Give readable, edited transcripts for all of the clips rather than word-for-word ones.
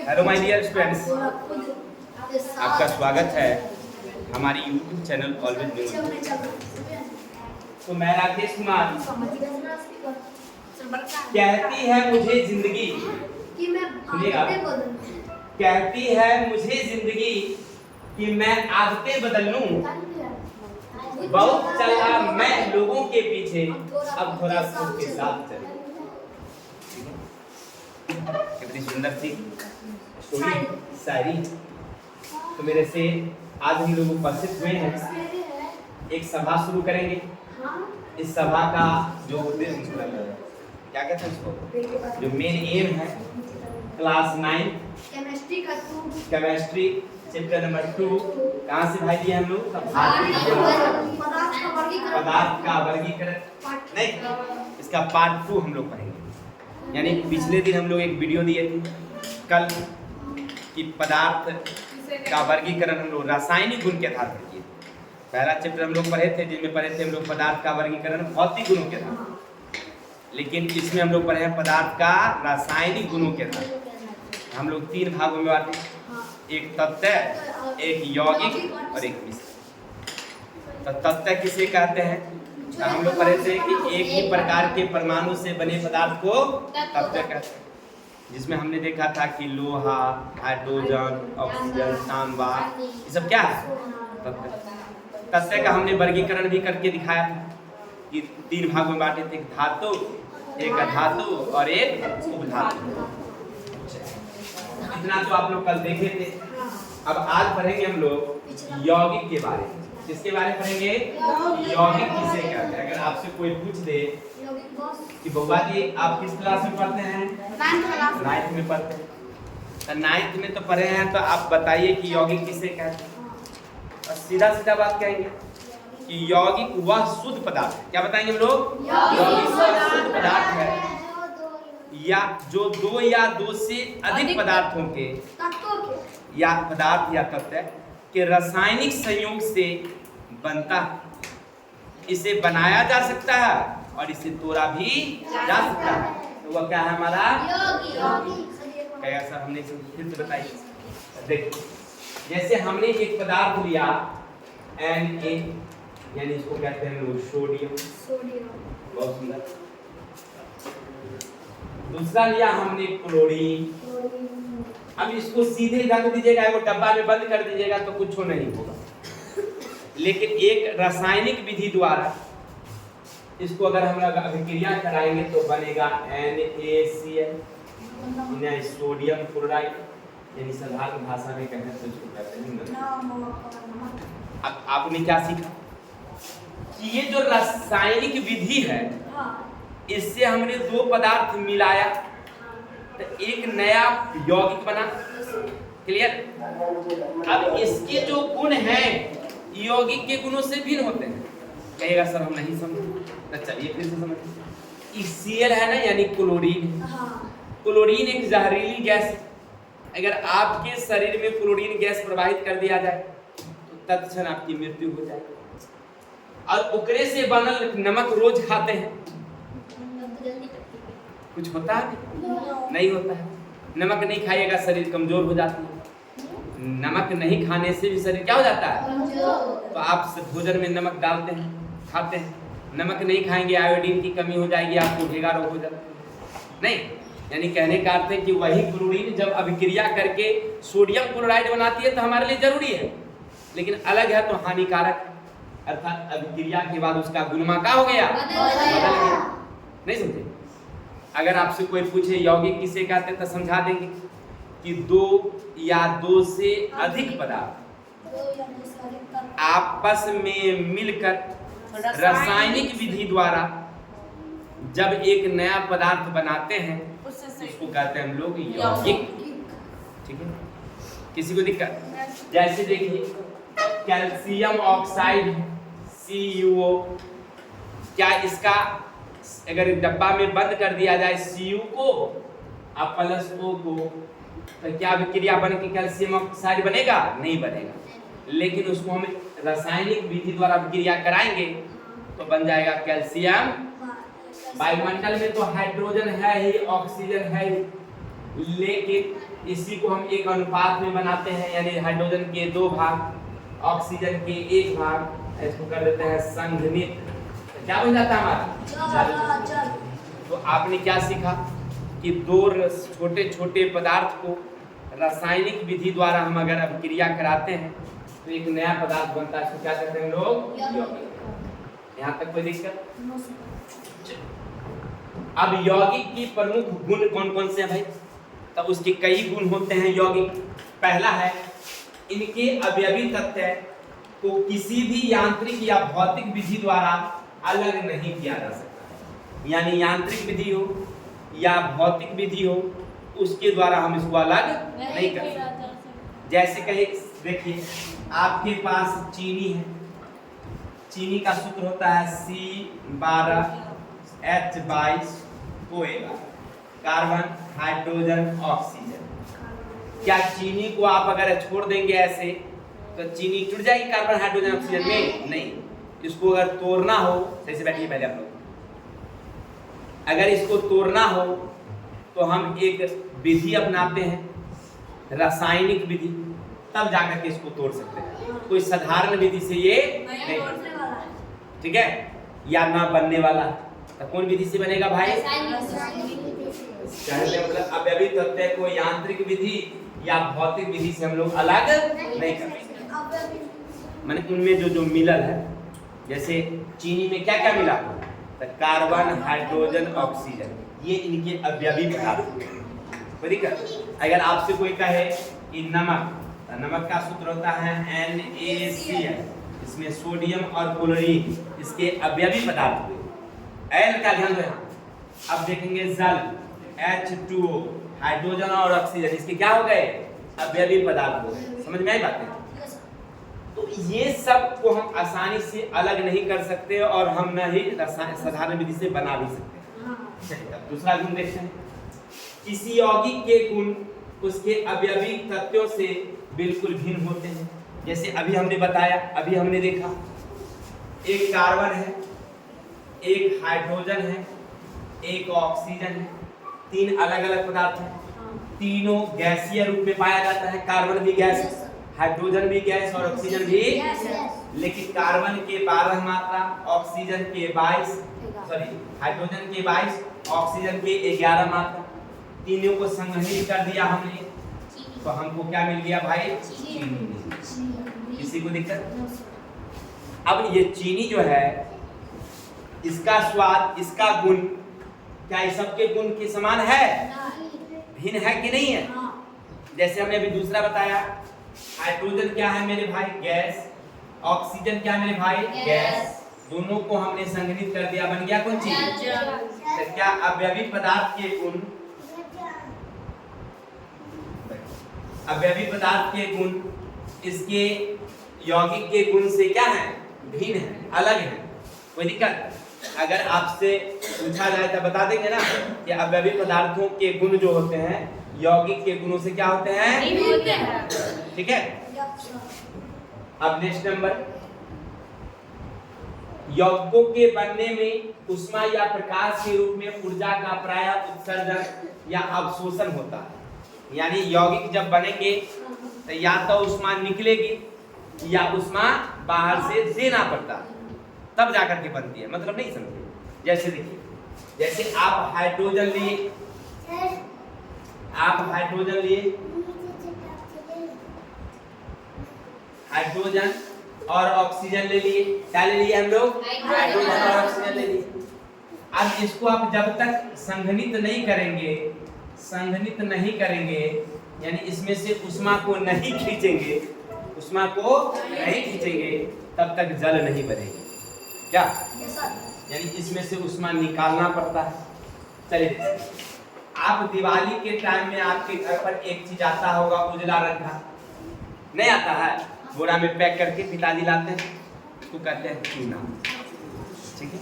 Hello my dear students, आपका स्वागत है हमारी यूट्यूब चैनल ऑलवेज न्यूज। तो मैं राकेश कुमार, कहती है मुझे जिंदगी, सुनिएगा, कहती है मुझे जिंदगी कि मैं आदतें बदल लूं, बहुत चला मैं लोगों के पीछे, अब थोड़ा खुद के साथ चलूं। कितनी सुंदर सी स्टोरी, शायरी। तो मेरे से आज हम लोग उपस्थित हुए हैं, एक सभा शुरू करेंगे। इस सभा का जो उद्देश्य, क्या कहते हैं उसको, जो मेन एम है, क्लास 9 केमिस्ट्री चैप्टर नंबर 2। कहाँ से भाई दिए हम लोग? पदार्थ का वर्गीकरण। नहीं, इसका पार्ट 2 हम लोग पढ़ेंगे। यानी पिछले दिन हम लोग एक वीडियो दिए थे कल कि पदार्थ का वर्गीकरण हम लोग रासायनिक गुण के आधार पर किए। पहला चैप्टर हम लोग पढ़े थे, जिसमें पढ़े थे हम लोग पदार्थ का वर्गीकरण भौतिक गुणों के आधार, लेकिन इसमें हम लोग पढ़े हैं पदार्थ का रासायनिक गुणों के आधार। हम लोग 3 भागों में बांटे, एक तत्व, एक यौगिक और एक मिश्र। तो तत्व किसे कहते हैं? तो हम लोग पढ़े थे कि एक ही प्रकार के परमाणु से बने पदार्थ को तत्व कहते हैं, जिसमें हमने देखा था कि लोहा, हाइड्रोजन, ऑक्सीजन, तांबा, ये सब क्या है? तत्व। तत्व का हमने वर्गीकरण भी करके दिखाया था कि 3 भागों में बांटे थे, एक धातु, एक अधातु और एक उपधातु। इतना तो आप लोग कल देखे थे। अब आज पढ़ेंगे हम लोग यौगिक के बारे में। किसके बारे में पढ़ेंगे? यौगिक किसे कहते हैं। अगर आपसे कोई पूछ दे कि बउआ जी आप किस क्लास में पढ़ते हैं? 9th में पढ़ते हैं। तो 9th में तो पढ़े हैं, तो आप बताइए कि यौगिक किसे कहते हैं। और सीधा सीधा बात कहेंगे कि यौगिक वह शुद्ध पदार्थ है। क्या बताएंगे हम लोग? यौगिक वह शुद्ध पदार्थ है या जो 2 या 2 से अधिक पदार्थों के या पदार्थ या तत्व के रासायनिक संयोग से बनता है। इसे बनाया जा सकता है और इसे तोड़ा भी जा सकता है। तो वह क्या है हमारा? कहेगा सर हमने इसे फिर से बताइए। देखिए, जैसे हमने एक पदार्थ लिया Na, यानी इसको कहते हैं लोग सोडियम, बहुत सुंदर। दूसरा लिया हमने क्लोरीन। अब इसको सीधे रख दीजिएगा, वो डब्बा में बंद कर दीजिएगा तो कुछ नहीं होगा। लेकिन एक रासायनिक विधि द्वारा इसको अगर हम अभिक्रिया कराएंगे तो बनेगा NaCl, सोडियम क्लोराइड, यानी साधारण भाषा में कहते हैं तो इसको कहते हैं नमक। अब आपने क्या सीखा कि ये जो रासायनिक विधि है, इससे हमने 2 पदार्थ मिलाया तो एक नया यौगिक बना। क्लियर? अब इसके जो गुण हैं यौगिक के गुणों से भिन्न होते हैं। कहेगा सर हम नहीं समझे, तो चलिए फिर से समझिए। Cl है ना, यानी क्लोरीन। क्लोरीन एक जहरीली गैस है। अगर आपके शरीर में क्लोरीन गैस प्रवाहित कर दिया जाए तो तत्क्षण आपकी मृत्यु हो जाएगी। और उकरे से बनल नमक रोज खाते हैं, कुछ होता है? नहीं होता है। नमक नहीं खाइएगा शरीर कमजोर हो जाती है। नमक नहीं खाने से भी शरीर क्या हो जाता है? तो आप भोजन में नमक डालते हैं, खाते हैं। नमक नहीं खाएंगे, आयोडीन की कमी हो जाएगी, आपको भेगा रोग हो जाता है। नहीं, यानी कहने का अर्थ है कि वही क्लोरीन जब अभिक्रिया करके सोडियम क्लोराइड बनाती है तो हमारे लिए जरूरी है, लेकिन अलग है तो हानिकारक है। अर्थात अभिक्रिया के बाद उसका गुणमा क्या हो गया? बदल गया। नहीं समझे? अगर आपसे कोई पूछे यौगिक किसे कहते हैं तो समझा देंगे कि 2 या 2 से अधिक पदार्थ आपस में मिलकर रासायनिक विधि द्वारा जब एक नया पदार्थ बनाते हैं उसको कहते हैं हम लोग यौगिक। ठीक है? किसी को दिक्कत? जैसे देखिए कैल्शियम ऑक्साइड CuO, क्या इसका अगर डब्बा में बंद कर दिया जाए Cu को और प्लस O को, तो क्या विक्रिया बन के कैल्शियम ऑक्साइड बनेगा? नहीं बनेगा। लेकिन उसको हम रासायनिक विधि द्वारा विक्रिया कराएंगे तो बन जाएगा कैल्शियम। वायुमंडल में तो हाइड्रोजन है ही, ऑक्सीजन है ही, लेकिन इसी को हम एक अनुपात में बनाते हैं, यानी हाइड्रोजन के 2 भाग, ऑक्सीजन के 1 भाग, इसको कर देते हैं संघनित। क्या बन जाता है हमारा जल। तो आपने क्या सीखा कि 2 छोटे छोटे पदार्थ को रासायनिक विधि द्वारा हम अगर अभिक्रिया कराते हैं तो एक नया पदार्थ बनता है, इसको क्या कहते हैं लोग, यौगिक। यहाँ तक कोई दिक्कत? अब यौगिक की प्रमुख गुण कौन कौन से हैं भाई? तब उसके कई गुण होते हैं यौगिक। पहला है इनके अवयवी तत्व को किसी भी यांत्रिक या भौतिक विधि द्वारा अलग नहीं किया जा सकता, यानी यांत्रिक विधि हो या भौतिक विधि हो उसके द्वारा हम इसको अलग नहीं कर सकते। जैसे कहे देखिए आपके पास चीनी है, चीनी का सूत्र होता है C12H22O, कार्बन हाइड्रोजन ऑक्सीजन। क्या चीनी को आप अगर छोड़ देंगे ऐसे तो चीनी जुड़ जाएगी कार्बन हाइड्रोजन ऑक्सीजन में? नहीं। इसको अगर तोड़ना हो, सही से बैठिए पहले आप लोग, अगर इसको तोड़ना हो तो हम एक विधि अपनाते हैं, रासायनिक विधि, तब जाकर के इसको तोड़ सकते हैं। कोई साधारण विधि से ये नहीं, ठीक है, या ना बनने वाला। तो कौन विधि से बनेगा भाई? मतलब अवयवी तत्व को यांत्रिक विधि या भौतिक विधि से हम लोग अलग नहीं कर सकते। माने उनमें जो जो मिलल है, जैसे चीनी में क्या क्या मिला, तो कार्बन हाइड्रोजन ऑक्सीजन, ये इनके अवयवी पदार्थ हैं। कोई दिक्कत? अगर आपसे कोई कहे कि नमक, तो नमक का सूत्र होता है NaCl, इसमें सोडियम और क्लोरीन इसके अवयवी पदार्थ हुए। L का ध्यान दो यहाँ। अब देखेंगे जल H2O, हाइड्रोजन और ऑक्सीजन, इसके क्या हो गए? अवयवी पदार्थ हो गए। समझ में आई बातें? तो ये सब को हम आसानी से अलग नहीं कर सकते और हम न ही साधारण विधि से बना भी सकते। चलिए अब दूसरा गुण देखते हैं। किसी यौगिक के गुण उसके अवयवी तत्वों से बिल्कुल भिन्न होते हैं। जैसे अभी हमने बताया, अभी हमने देखा, एक कार्बन है, एक हाइड्रोजन है, एक ऑक्सीजन है, 3 अलग अलग पदार्थ हैं। तीनों गैसीय रूप में पाया जाता है। कार्बन भी गैस, हाइड्रोजन भी गैस और ऑक्सीजन भी, लेकिन कार्बन के 12 मात्रा, ऑक्सीजन के 22, हाइड्रोजन के 22, ऑक्सीजन के 11 मात्रा, तीनों को संघनित कर दिया हमने, तो हमको क्या मिल गया भाई? चीनी। किसी को दिक्कत? अब ये चीनी जो है, इसका स्वाद, इसका गुण, क्या ये सबके गुण के समान है? भिन्न है कि नहीं है? जैसे हमने अभी दूसरा बताया, हाइड्रोजन क्या है मेरे भाई? गैस। ऑक्सीजन क्या है मेरे भाई? गैस। दोनों को हमने संघनित कर दिया, बन गया कौन चीज? तो क्या अवयवी पदार्थ के गुण, अवयवी पदार्थ के गुण इसके यौगिक के गुण से क्या है? भिन्न है, अलग है। कोई दिक्कत? अगर आपसे पूछा जाए तो बता देंगे ना कि अवयवी पदार्थों के गुण जो होते हैं यौगिक के गुणों से क्या होते हैं? ठीक है। अब नेक्स्ट नंबर, यौगिकों के बनने में उष्मा या प्रकाश के रूप में ऊर्जा का प्रायः उत्सर्जन या अवशोषण होता है। यानी यौगिक जब बनेंगे तो या तो उष्मा निकलेगी या उष्मा बाहर से देना पड़ता है, तब जाकर के बनती है। मतलब नहीं समझे? जैसे देखिए, जैसे आप हाइड्रोजन लिए, हाइड्रोजन और ऑक्सीजन ले लिए। क्या ले लिए हम लोग? हाइड्रोजन और ऑक्सीजन ले लिए। अब इसको आप जब तक संघनित नहीं करेंगे, यानी इसमें से उष्मा को नहीं खींचेंगे, तब तक जल नहीं बनेगी। क्या? यानी इसमें से उष्मा निकालना पड़ता है। चलिए, आप दिवाली के टाइम में आपके घर पर एक चीज आता होगा उजला रंग का, नहीं आता है? बोरा में पैक करके पिताजी लाते हैं, उसको कहते हैं चूना। ठीक है,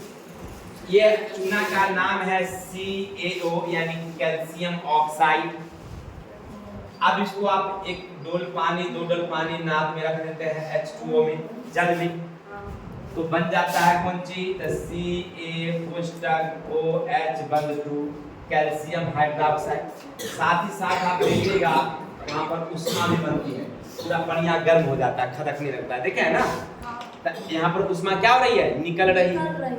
ये चूना का नाम है CaO यानी कैल्शियम ऑक्साइड। अब इसको आप 2 डोल पानी नाक में रख देते हैं H2O में, जल में, तो बन जाता है कौन चीज? CaOH calcium hydroxide. साथ ही साथ आप देखिएगा वहाँ पर उष्मा भी बनती है, पूरा बढ़िया गर्म हो जाता है, खदकने लगता है, देखे है ना। तो यहाँ पर उष्मा क्या हो रही है, निकल रही है।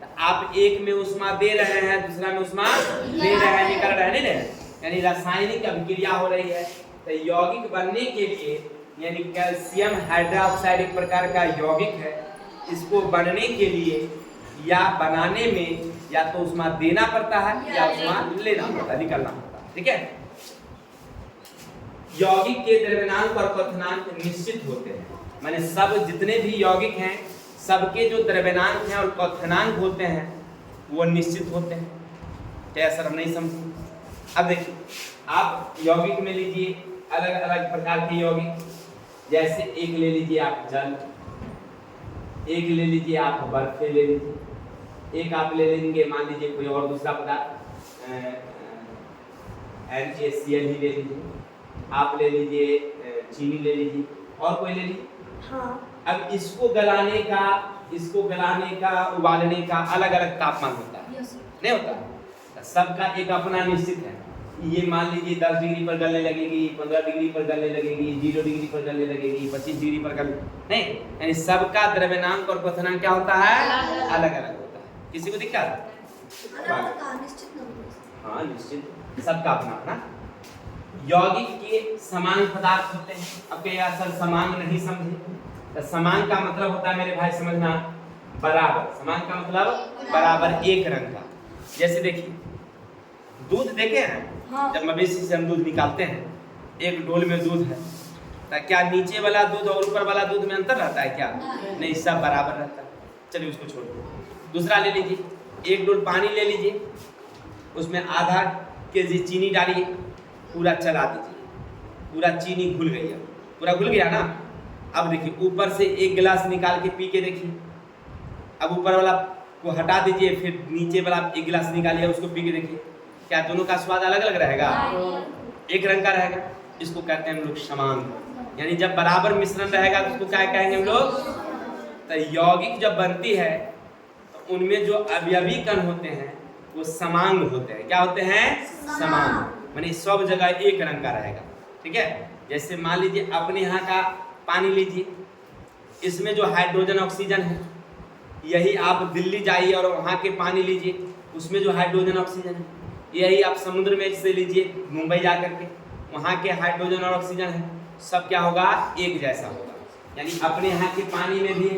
तो आप एक में उष्मा दे रहे हैं, दूसरा में उष्मा ले रहे हैं, निकल रहे हैं, नहीं रहे, यानी रासायनिक अभिक्रिया हो रही है। तो यौगिक बनने के लिए यानी कैल्शियम हाइड्रोक्साइड एक प्रकार का यौगिक है, इसको बनने के लिए या बनाने में या तो उष्मा देना पड़ता है या उष्मा लेना पड़ता है, निकलना पड़ता है, ठीक है। यौगिक के द्रव्यनांक और क्वथनांक निश्चित होते हैं, माने सब जितने भी यौगिक हैं सबके जो द्रव्यनांक हैं और क्वथनांक होते हैं वो निश्चित होते हैं। क्या सर हम नहीं समझे? अब देखिए आप यौगिक में लीजिए अलग अलग प्रकार के यौगिक, जैसे एक ले लीजिए आप जल, एक ले लीजिए आप बर्फ ले लीजिए, एक आप ले लेंगे मान लीजिए कोई और दूसरा पदार्थ NaCl ही ले लीजिए, आप ले लीजिए चीनी ले लीजिए, और कोई ले लीजिए। हाँ। अब इसको गलाने का उबालने का अलग अलग तापमान होता है, नहीं होता, सबका एक अपना निश्चित है। ये मान लीजिए 10 डिग्री पर गलने लगेगी, 15 डिग्री पर गलने लगेगी, 0 डिग्री पर गलने लगेगी, 25 डिग्री पर गलने नहीं, यानी सबका द्रव्यनांक और क्वथनांक क्या होता है, अलग अलग होता है। किसी को दिक्कत? हाँ निश्चित, सबका अपना अपना। यौगिक के समान पदार्थ होते हैं। अब क्या सर समान नहीं समझे, तो समान का मतलब होता है मेरे भाई समझना बराबर। समान का मतलब बराबर, एक रंग का। जैसे देखिए दूध देखे हैं, हाँ। जब मवेशी से हम दूध निकालते हैं, एक डोल में दूध है, तो क्या नीचे वाला दूध और ऊपर वाला दूध में अंतर रहता है क्या? नहीं, सब बराबर रहता है। चलिए उसको छोड़ दो। दूसरा ले लीजिए, एक डोल पानी ले लीजिए, उसमें आधा केजी चीनी डालिए, पूरा चला दीजिए, पूरा चीनी घुल गई है, पूरा घुल गया ना। अब देखिए ऊपर से एक गिलास निकाल के पी के देखिए, अब ऊपर वाला को हटा दीजिए, फिर नीचे वाला एक गिलास निकालिए उसको पी के देखिए, क्या दोनों का स्वाद अलग अलग रहेगा? एक रंग का रहेगा। इसको कहते हैं हम लोग समान, यानी जब बराबर मिश्रण रहेगा तो उसको क्या कहेंगे हम लोग? तो यौगिक जब बनती है तो उनमें जो अवयवी कण होते हैं वो समांग होते हैं। क्या होते हैं? समान, माने सब जगह एक रंग का रहेगा, ठीक है। जैसे मान लीजिए अपने यहाँ का पानी लीजिए, इसमें जो हाइड्रोजन ऑक्सीजन है, यही आप दिल्ली जाइए और वहाँ के पानी लीजिए, उसमें जो हाइड्रोजन ऑक्सीजन है, यही आप समुद्र में से लीजिए मुंबई जा करके, वहाँ के हाइड्रोजन और ऑक्सीजन है, सब क्या होगा? एक जैसा होगा। यानी अपने यहाँ के पानी में भी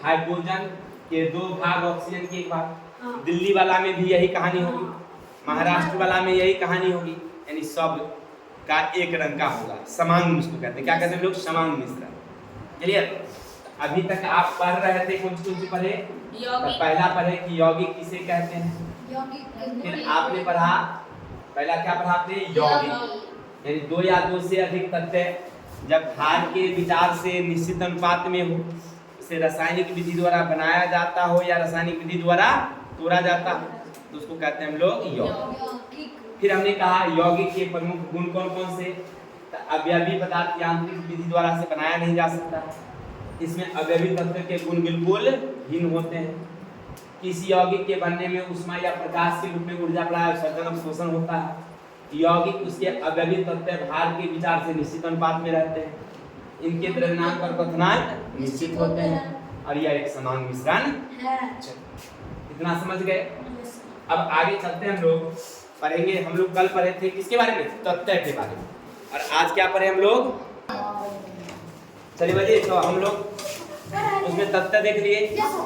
हाइड्रोजन के 2 भाग, ऑक्सीजन के 1 भाग। दिल्ली वाला में भी यही कहानी होगी, महाराष्ट्र वाला में यही कहानी होगी, यानी सब का एक रंग का होगा। समांग इसको कहते हैं, क्या कहते हैं लोग? समांग मिश्रण। क्लियर? अभी तक आप पढ़ रहे थे, कौन सी पढ़े? तो पहला पढ़े कि यौगिक किसे कहते हैं, फिर आपने पढ़ा, पहला क्या पढ़ा आपने? यौगिक, यानी 2 या 2 से अधिक तत्व जब भार के विचार से निश्चित अनुपात में हो, उसे रासायनिक विधि द्वारा बनाया जाता हो या रासायनिक विधि द्वारा तोड़ा जाता हो, तो उसको कहते हैं हम लोग यौगिक। फिर हमने कहा यौगिक के प्रमुख गुण कौन कौन से? अवयवी पदार्थ यांत्रिक विधि द्वारा से बनाया नहीं जा सकता, इसमें अवयवी तत्व के गुण बिल्कुल भिन्न होते हैं। किसी यौगिक के बनने में उष्मा या प्रकाश के रूप में ऊर्जा का उत्सर्जन अवशोषण होता है। यौगिक उसके अवयवी तत्व भार के विचार से निश्चित अनुपात में रहते हैं, इनके द्रव्यनांक और क्वथनांक निश्चित होते हैं, और यह एक समान मिश्रण है। इतना समझ गए? अब आगे चलते हैं, हम लोग पढ़ेंगे। हम लोग कल पढ़े थे किसके बारे में? तत्व के बारे में। और आज क्या पढ़े हम लोग? चलिए बजे, तो हम लोग उसमें तत्व देख लिए,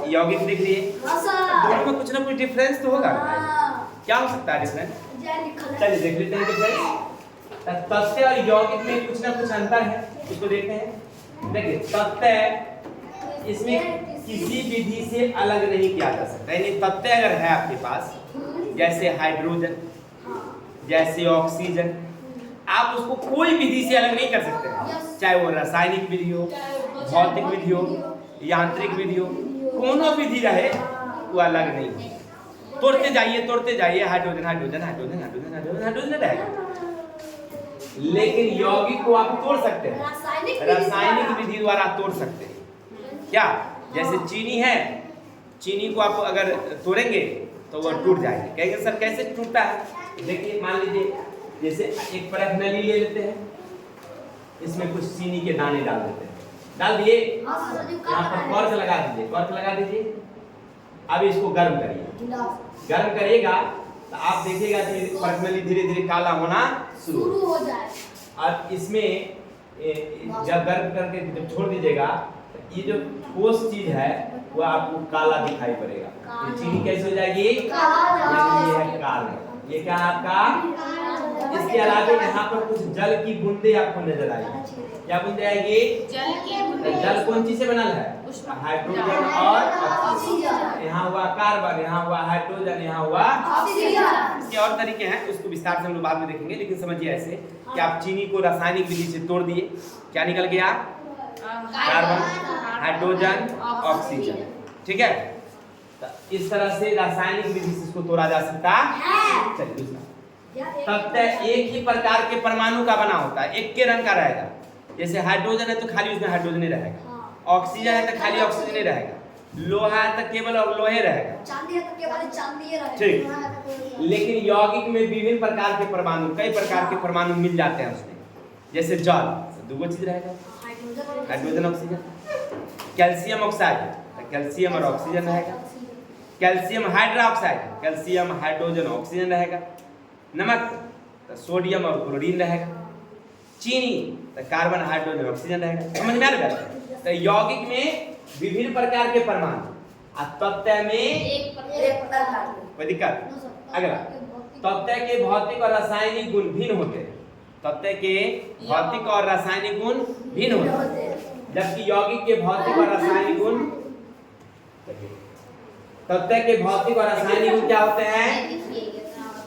यौगिक देख लिए, दोनों में कुछ ना कुछ डिफरेंस तो होगा। क्या हो सकता है डिफरेंस? चलिए देख लेते हैं डिफरेंस। तत्व और यौगिक में कुछ ना कुछ अंतर है, उसको देखते हैं। देखिए तत्व, इसमें किसी विधि से अलग नहीं किया जा सकता, यानी तत्व अगर है आपके पास, जैसे हाइड्रोजन, जैसे ऑक्सीजन, आप उसको कोई विधि से अलग नहीं कर सकते हैं, चाहे वो रासायनिक विधि हो, भौतिक विधि हो, यांत्रिक विधि हो, कोनो विधि रहे वो अलग नहीं। तोड़ते जाइए hydrogen hydrogen hydrogen hydrogen hydrogen hydrogen रहेगा। लेकिन यौगिक को आप तोड़ सकते हैं, रासायनिक विधि द्वारा तोड़ सकते हैं। क्या? जैसे चीनी है, चीनी को आप अगर तोड़ेंगे तो वो टूट जाएगी। कहेंगे सर कैसे टूटता है? देखिए मान लीजिए जैसे एक परख नली ले लेते हैं, इसमें कुछ चीनी के दाने डाल देते हैं, डाल दिए, यहाँ पर कॉर्क लगा दीजिए, कॉर्क लगा दीजिए। अब इसको गर्म करिए, गर्म करिएगा तो आप देखिएगा कि परख नली धीरे धीरे काला होना शुरू हो जाए। और इसमें जब गर्म करके जब छोड़ दीजिएगा तो ये जो ठोस चीज है वो आपको काला दिखाई पड़ेगा। ये चीनी कैसे हो जाएगी? ये है काला। ये क्या है आपका? इसके अलावा यहाँ पर कुछ जल की बूंदे आपको नजर आएगी। क्या बूंदे आएगी? जल की बूंदे। जल कौन चीज से बना है? हाइड्रोजन और ऑक्सीजन। यहाँ हुआ कार्बन, यहाँ हुआ हाइड्रोजन, यहाँ हुआ ऑक्सीजन। इसके और तरीके हैं, उसको विस्तार से हम लोग बाद में देखेंगे, लेकिन समझिए ऐसे कि आप चीनी को रासायनिक विधि से तोड़ दिए, क्या निकल गया? Carbon, hydrogen, oxygen. ठीक है, तो इस तरह से रासायनिक विधि से इसको तोड़ा जा सकता है। चलिए दूसरा, तब एक ही प्रकार के परमाणु का बना होता है, एक के रंग का रहेगा। जैसे हाइड्रोजन है तो खाली उसमें हाइड्रोजन ही रहेगा, ऑक्सीजन है तो खाली ऑक्सीजन ही रहेगा, लोहा है तो केवल लोहे रहेगा, चांदी है तो केवल चांदी ही रहेगा। ठीक, लेकिन यौगिक में विभिन्न प्रकार के परमाणु, कई प्रकार के परमाणु मिल जाते हैं उसमें। जैसे जल, दो चीज रहेगा, hydrogen oxygen. Calcium oxide, calcium और ऑक्सीजन रहेगा। Calcium hydroxide, calcium hydrogen oxygen रहेगा। नमक तो सोडियम और क्लोरीन रहेगा। चीनी तो कार्बन हाइड्रोजन ऑक्सीजन रहेगा। समझ में आ रहा है? तो यौगिक में विभिन्न प्रकार के परमाणु, तत्व में कोई दिक्कत? अगला, तत्व के भौतिक और रासायनिक गुण भिन्न होते हैं। तत्व के भौतिक और रासायनिक गुण भिन्न होते हैं, जबकि यौगिक के भौतिक और रासायनिक गुण, तत्व के भौतिक और रासायनिक गुण क्या होते हैं?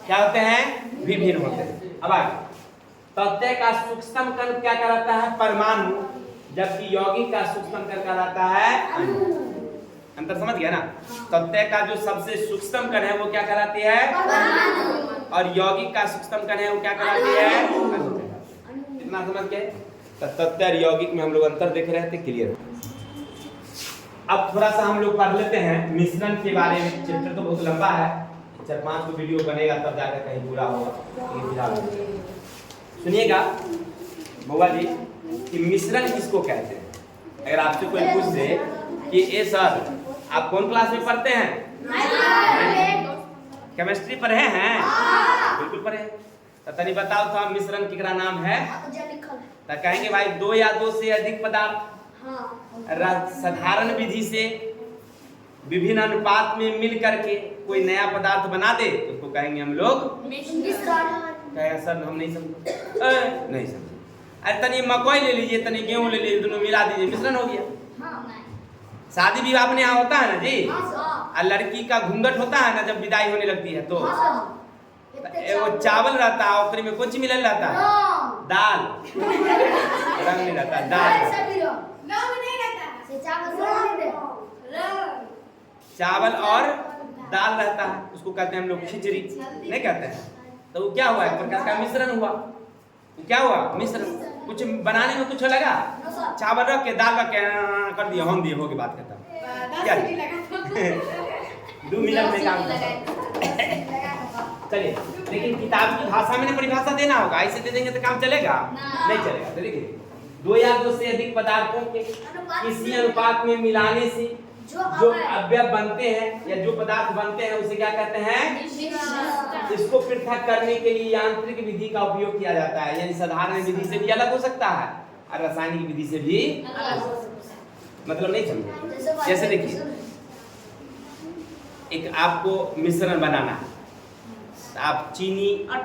क्या होते हैं? विभिन्न होते हैं। अब आगे, तत्व का सूक्ष्म कण क्या कहलाता है? परमाणु, जबकि यौगिक का सूक्ष्म कण कहलाता है अणु। अंतर समझ गया ना? तत्व का जो सबसे सूक्ष्म कण है वो क्या कहलाती है? परमाणु। और यौगिक का सूक्ष्म कण है वो क्या कहलाती है? अणु। इतना समझ गए? तत्व और यौगिक में हम लोग अंतर देख रहे थे, क्लियर। अब थोड़ा सा हम लोग पढ़ लेते हैं मिश्रण के बारे में। चैप्टर तो बहुत लंबा है, 4-5 को वीडियो बनेगा तब जाकर कहीं पूरा होगा। सुनिएगा बउआ जी कि मिश्रण किसको कहते हैं? अगर आपसे कोई पूछ दे कि ए सर आप कौन क्लास में पढ़ते हैं? केमिस्ट्री पढ़े हैं? बिल्कुल पढ़े। तो तनी बताओ तो मिश्रण किकरा नाम है? तो कहेंगे भाई 2 या 2 से अधिक पदार्थ साधारण विधि से विभिन्न अनुपात में मिल करके कोई नया पदार्थ बना दे तो उसको कहेंगे हम लोग मिश्रण। कहेगा सर हम नहीं समझे, नहीं समझे। अरे तनी मकई ले लीजिए, तनी गेहूं ले लीजिए, दोनों मिला दीजिए, मिश्रण हो गया। शादी विवाह अपने यहाँ होता है ना जी, और लड़की का घूंघट होता है ना जब विदाई होने लगती है, तो वो चावल रहता है, ओकरे में कुछ मिलल रहता है, दाल, रंग नहीं रहता, दाल, चावल और दाल रहता है, उसको कहते हैं हम लोग खिचड़ी, नहीं कहते हैं। तो वो क्या हुआ? एक प्रकार का मिश्रण हुआ। वो क्या हुआ? मिश्रण। कुछ बनाने में कुछ लगा, चावल रख के दाल रख के कर दिया, हम दिए, हो गई, बात खत्म। क्या 2 मिनट में काम चलिए। लेकिन किताब की भाषा में परिभाषा देना होगा, ऐसे दे देंगे तो काम चलेगा? नहीं चलेगा। तो देखिए 2 या 2 से अधिक पदार्थों के किसी अनुपात में मिलाने से जो अवयव बनते हैं या जो पदार्थ बनते हैं उसे क्या कहते हैं? इसको पृथक करने के लिए यांत्रिक विधि का उपयोग किया जाता है। यानी साधारण विधि से भी अलग हो सकता है और रासायनिक विधि से भी अलग हो सकता है। मतलब नहीं समझे? जैसे देखिए एक आपको मिश्रण बनाना है, आप चीनी और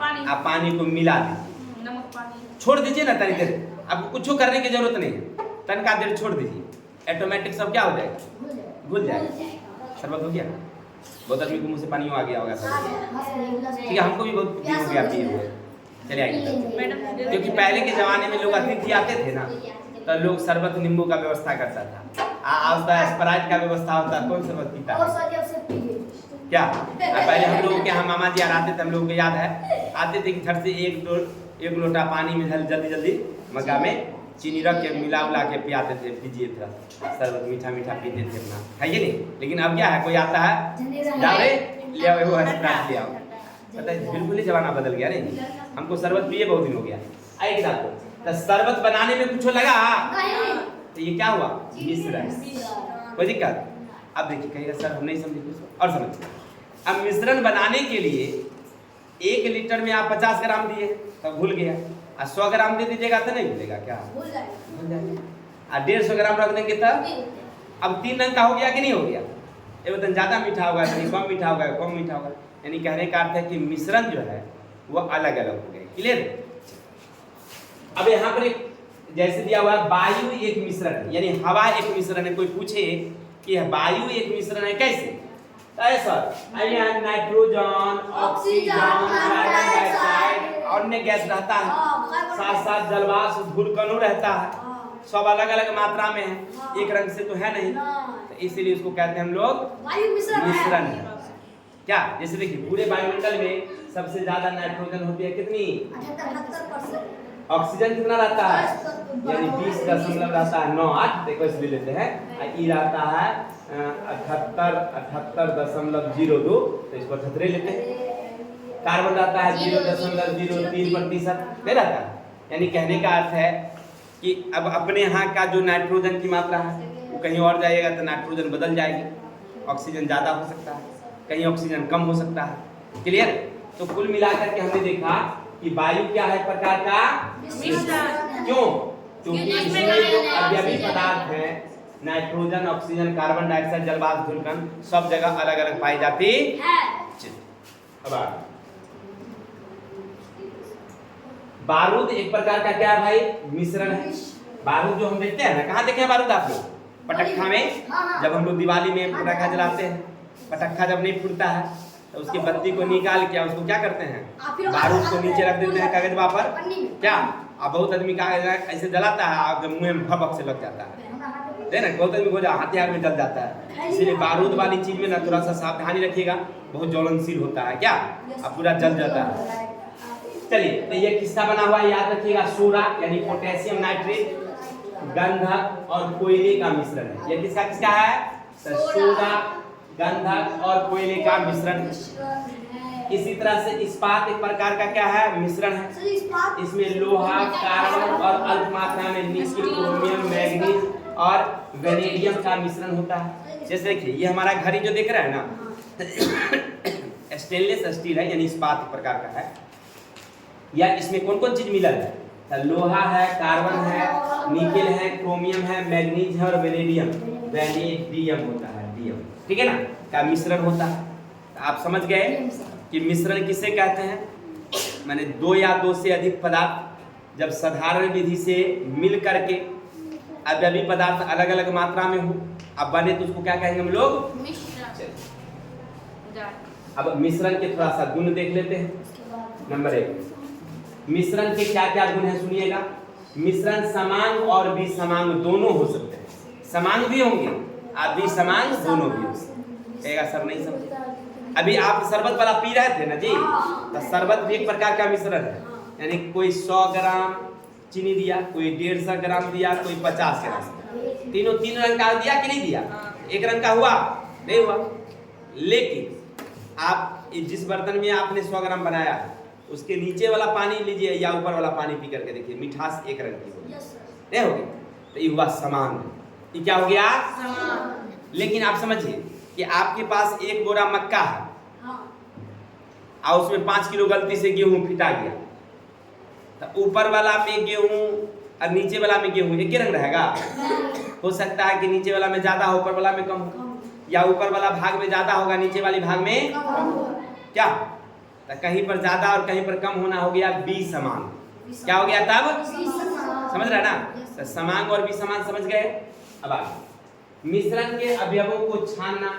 पानी को मिला दीजिए, नमक पानी छोड़ दीजिए ना तनी देर, आपको कुछ करने की जरूरत नहीं है, तनका देर छोड़ दीजिए, ऑटोमेटिक सब क्या हो जाएगा? घुल जाएगा। शरबत हो गया, बहुत आदमी को मुंह से पानी आ गया होगा सब। ठीक है, हमको भी बहुत पी हो गया, पिए हुए। चलिए आगे, क्योंकि पहले के जमाने में लोग अतिथि आते थे ना तो लोग शरबत नींबू का व्यवस्था करता था, आज तो स्प्राइट का व्यवस्था होता है। कौन शरबत पीता है क्या? पहले हम लोगों के यहाँ मामा जी आते थे, हम लोगों को याद है, आते थे कि घर से एक लोटा पानी में जल्दी जल्दी मग्गा में चीनी रख के मिला उला के पियाते थे, पीजिए थोड़ा शरबत, मीठा मीठा पीते थे अपना, खाइए नहीं। लेकिन अब क्या है, कोई आता है जा रहे ले आओ वो हस्पताल ले आओ। पता है बिल्कुल ही जमाना बदल गया रे। हमको शरबत पिए बहुत दिन हो गया। एक साथ तो शरबत बनाने में कुछ लगा तो ये क्या हुआ? मिश्रण। कोई दिक्कत? अब देखिए कहेगा सर हम नहीं समझे कुछ और समझ। अब मिश्रण बनाने के लिए 1 लीटर में आप 50 ग्राम दिए तो भूल गया, और 100 ग्राम दे दीजिएगा तो नहीं भूलेगा क्या? भूल जाएगा। 150 ग्राम रख देंगे तब अब 3 रंग का हो गया कि नहीं हो गया? ये बतन ज्यादा मीठा होगा कहीं कम मीठा होगा, कम मीठा होगा। यानी कहने का अर्थ है कि मिश्रण जो है वो अलग अलग हो गए। क्लियर? अब यहाँ पर एक जैसे दिया हुआ है वायु एक मिश्रण है, यानी हवा एक मिश्रण है। कोई पूछे कि वायु एक मिश्रण है कैसे? ऐसा नाइट्रोजन, ऑक्सीजन, कार्बन डाइऑक्साइड और अन्य गैस रहता है, साथ साथ जलवाष्प, धूलकणों रहता है, सब अलग अलग मात्रा में है, एक रंग से तो है नहीं, तो इसीलिए उसको कहते हैं हम लोग वायु मिश्रण। क्या? जैसे देखिए पूरे वायुमंडल में सबसे ज्यादा नाइट्रोजन होती है कितनी? 78%। ऑक्सीजन कितना रहता है? यानी 20 रहता है 9 देखो इसलिए लेते हैं। ई रहता है 78.02 तो इसको 78 लेते हैं। कार्बन रहता है 0.03% नहीं रहता। यानी कहने का अर्थ है कि अब अपने यहाँ का जो नाइट्रोजन की मात्रा है वो कहीं और जाएगा तो नाइट्रोजन बदल जाएगी, ऑक्सीजन ज्यादा हो सकता है, कहीं ऑक्सीजन कम हो सकता है। क्लियर? तो कुल मिलाकर के हमने देखा कि वायु क्या है प्रकार का मिश्रण। क्यों? क्योंकि इसमें जो अवयवी पदार्थ हैं नाइट्रोजन, ऑक्सीजन, कार्बन डाइऑक्साइड, जलवाष्प, धूलकण सब जगह अलग अलग पाई जाती है। अब बारूद एक प्रकार का क्या है भाई? मिश्रण है। बारूद जो हम देखते हैं ना, कहाँ देखे हैं बारूद आप लोग? पटखा में। जब हम लोग दिवाली में पटाखा जलाते हैं, पटखा जब नहीं फूटता है तो उसकी बत्ती को निकाल के उसको क्या करते हैं? बारूद को नीचे रख देते हैं कागजवा पर। क्या? अब बहुत आदमी कागज ऐसे जलाता है और मुंह में भभक से लग जाता है ना, बहुत आदमी को हथियार में जल जाता है। इसीलिए बारूद वाली चीज में ना थोड़ा सा सावधानी रखिएगा, बहुत ज्वलनशील होता है। क्या? अब पूरा जल जाता है। चलिए तो ये किसका बना हुआ है याद रखिएगा? सोडा यानी पोटेशियम नाइट्रेट, गंधक और कोयले का मिश्रण है। ये किसका किसका है? सोडा, गंधक और कोयले का मिश्रण। इसी तरह से इस्पात एक प्रकार का क्या है? मिश्रण है। इसमें लोहा, कार्बन और अल्प मात्रा में निकेल, क्रोमियम, मैग्नीज और वेनेडियम का मिश्रण होता है। जैसे देखिए ये हमारा घड़ी जो देख रहा है ना, स्टेनलेस स्टील है यानी इस्पात एक प्रकार का है। या इसमें कौन कौन चीज मिला है? लोहा है, कार्बन है, निकेल है, क्रोमियम है, मैग्नीज है और वेनेडियम होता है, डीएम। ठीक है ना, का मिश्रण होता है। तो आप समझ गए कि मिश्रण किसे कहते हैं? माने 2 या 2 से अधिक पदार्थ जब साधारण विधि से मिल करके अवयवी पदार्थ अलग अलग मात्रा में हो अब बने तो उसको क्या कहेंगे हम लोग? मिश्रण। अब मिश्रण के थोड़ा सा गुण देख लेते हैं। नंबर 1, मिश्रण के क्या क्या गुण है सुनिएगा। मिश्रण समांग और विसमांग दोनों हो सकते हैं। समांग भी होंगे और विसमांग दोनों भी हो सकते। कहेगा सर नहीं समझे। अभी आप शरबत वाला पी रहे थे ना जी, तो शरबत भी एक प्रकार का मिश्रण है। यानी कोई 100 ग्राम चीनी दिया, कोई 150 ग्राम दिया, कोई 50 ग्राम, तीनों 3 रंग का दिया कि नहीं दिया? एक रंग का हुआ नहीं हुआ। लेकिन आप जिस बर्तन में आपने 100 ग्राम बनाया उसके नीचे वाला पानी लीजिए या ऊपर वाला पानी पी करके देखिए, मिठास एक रंग की होगी नहीं होगी? तो ये हुआ समान। ये क्या हो गया? समान। लेकिन आप समझिए कि आपके पास 1 बोरा मक्का है और उसमें 5 किलो गलती से गेहूं फिटा गया, तो ऊपर वाला में गेहूं और नीचे वाला में गेहूं एक ही रंग रहेगा? हो सकता है कि नीचे वाला में ज्यादा हो, ऊपर वाला में कम हो, या ऊपर वाला भाग में ज्यादा होगा, नीचे वाली भाग में कम हो। क्या? तो कहीं पर ज्यादा और कहीं पर कम होना हो गया विसमान। क्या हो गया तब? समझ रहे ना? तो समान और विसमान समझ गए। अब आगे मिश्रण के अवयवों को छानना,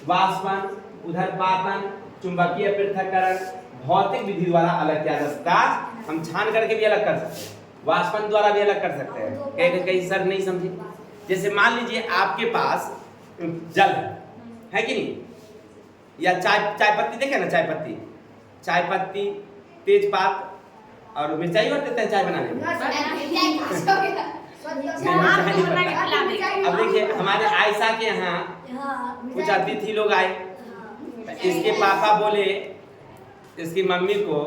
वाष्पन, उधर्पातन, चुंबकीय पृथक्करण भौतिक विधि द्वारा अलग किया जा सकता है। हम छान करके भी अलग कर सकते हैं, वाष्पन द्वारा भी अलग कर सकते हैं। कहीं सर नहीं समझे। जैसे मान लीजिए आपके पास जल है कि नहीं, या चाय पत्ती देखे ना, चाय पत्ती, तेजपात और मिर्चाई और देते हैं चाय बनाने में। अब देखिए हमारे आयशा के यहाँ कुछ अतिथि लोग आए, इसके पापा बोले इसकी मम्मी को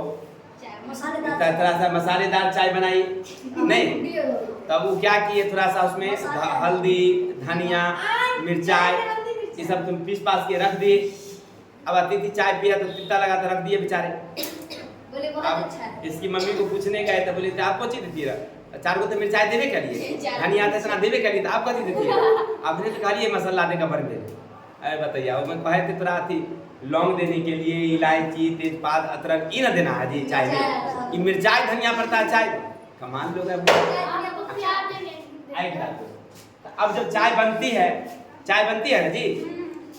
थोड़ा सा मसालेदार चाय बनाई नहीं, तब वो क्या किए, थोड़ा सा उसमें हल्दी, धनिया, मिर्चाई ये सब तुम पीस पास के रख दिए। अब अतिथि चाय पिया तो तीता लगा तो रख दिए बेचारे। अब इसकी मम्मी को पूछने गए तो बोले आपको चीज देती है, 4 को तो मिर्चाई देवे के लिए, धनिया इतना देवे के लिए, तो आप कथी देती है, आपने तो खाली मसाला देने का भर दे। अरे बताइए, वो मैं कहे थे थोड़ा थी लौंग देने के लिए, इलायची, तेजपात, अदरक ये ना देना है जी चाय में, ये मिर्चाई धनिया पड़ता है चाय। कमाल लोग है। अब जब चाय बनती है ना जी,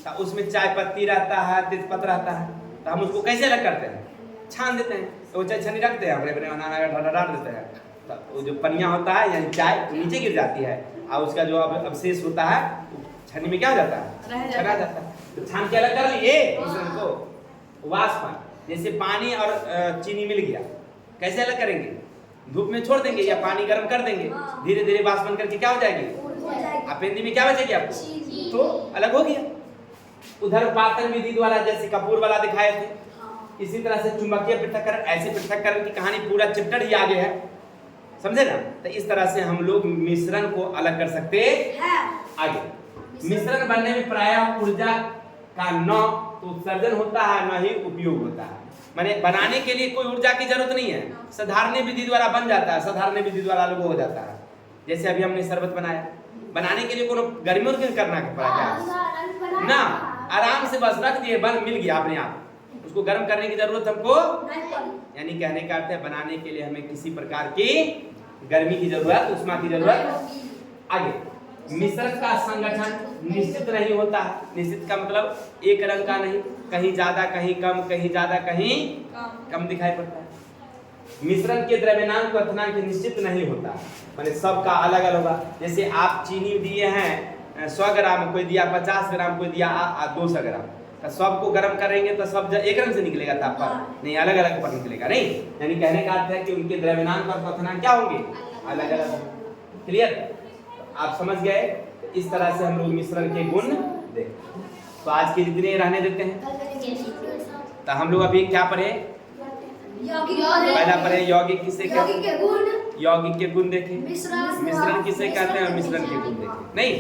तो उसमें चाय पत्ती रहता है, तेजपत रहता है, तो हम उसको कैसे अलग करते हैं, छान देते हैं। तो चाय छनी रखते हैं, अपने बनाना डाल देते हैं, तो वो जो पनिया होता है यानी चाय नीचे गिर जाती है, और उसका जो अवशेष होता है छन्नी में क्या हो जाता है, छना जाता है। तो छान के अलग कर लिए मिश्रण को, वाष्पन जैसे पानी और चीनी मिल गया, कैसे अलग करेंगे, धूप में छोड़ देंगे या पानी गर्म कर देंगे, धीरे धीरे वाष्पन करके क्या हो जाएगी, अपेंदी में क्या बचेगी आपको, तो अलग हो गया। उधर पातन विधि द्वारा जैसे कपूर वाला दिखाए थे, इसी तरह से चुंबकीय पृथक्करण, ऐसे पृथक्करण की कहानी पूरा चैप्टर ही आगे है, समझे ना। तो इस तरह से हम लोग मिश्रण को अलग कर सकते हैं। आगे मिश्रण बनने में प्रायः ऊर्जा का न तो उत्सर्जन होता है न ही उपयोग होता है, माने बनाने के लिए कोई ऊर्जा की जरूरत नहीं है, साधारण विधि द्वारा बन जाता है, साधारण विधि द्वारा अलग हो जाता है। जैसे अभी हमने शरबत बनाया, बनाने के लिए कोनो गर्मी करना पड़ा क्या ना, आराम से बस रख दिए, बन मिल गया अपने आप, उसको गर्म करने की जरूरत हमको, यानी कहने का अर्थ है बनाने के लिए हमें किसी प्रकार की गर्मी की जरूरत, उष्मा की जरूरत। आगे मिश्रण का संगठन निश्चित नहीं होता है, निश्चित का मतलब एक रंग का नहीं, कहीं ज्यादा कहीं कम, कहीं ज्यादा कहीं कम दिखाई पड़ता है। मिश्रण के द्रव्यमान को अर्थनांक निश्चित नहीं होता, माने सबका अलग अलग होगा। जैसे आप चीनी दिए हैं 100 ग्राम, कोई दिया 50 ग्राम, कोई दिया 200 ग्राम, तो सबको गर्म करेंगे तो सब एक रंग से निकलेगा ताप पर, नहीं अलग अलग पर निकलेगा नहीं, यानी कहने का अर्थ है कि उनके द्रव्यमान और क्वथनांक क्या होंगे, अलग अलग। क्लियर, आप समझ गए। इस तरह से हम लोग मिश्रण के गुण देख, तो आज के जितने रहने देते हैं। तो हम लोग अभी क्या पढ़े, पहला पढ़े यौगिक किसे कहते हैं, यौगिक के गुण देखें, मिश्रण किसे कहते हैं, मिश्रण के गुण देखें। नहीं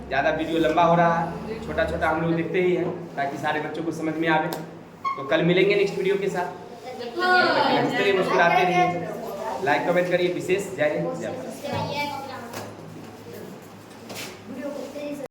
ज़्यादा वीडियो लंबा हो रहा है, छोटा छोटा हम लोग देखते ही हैं ताकि सारे बच्चों को समझ में आवे। तो कल मिलेंगे नेक्स्ट वीडियो के साथ, मुस्कुराते रहिए, लाइक कमेंट करिए। विशेष जय हिंद, जय भारत।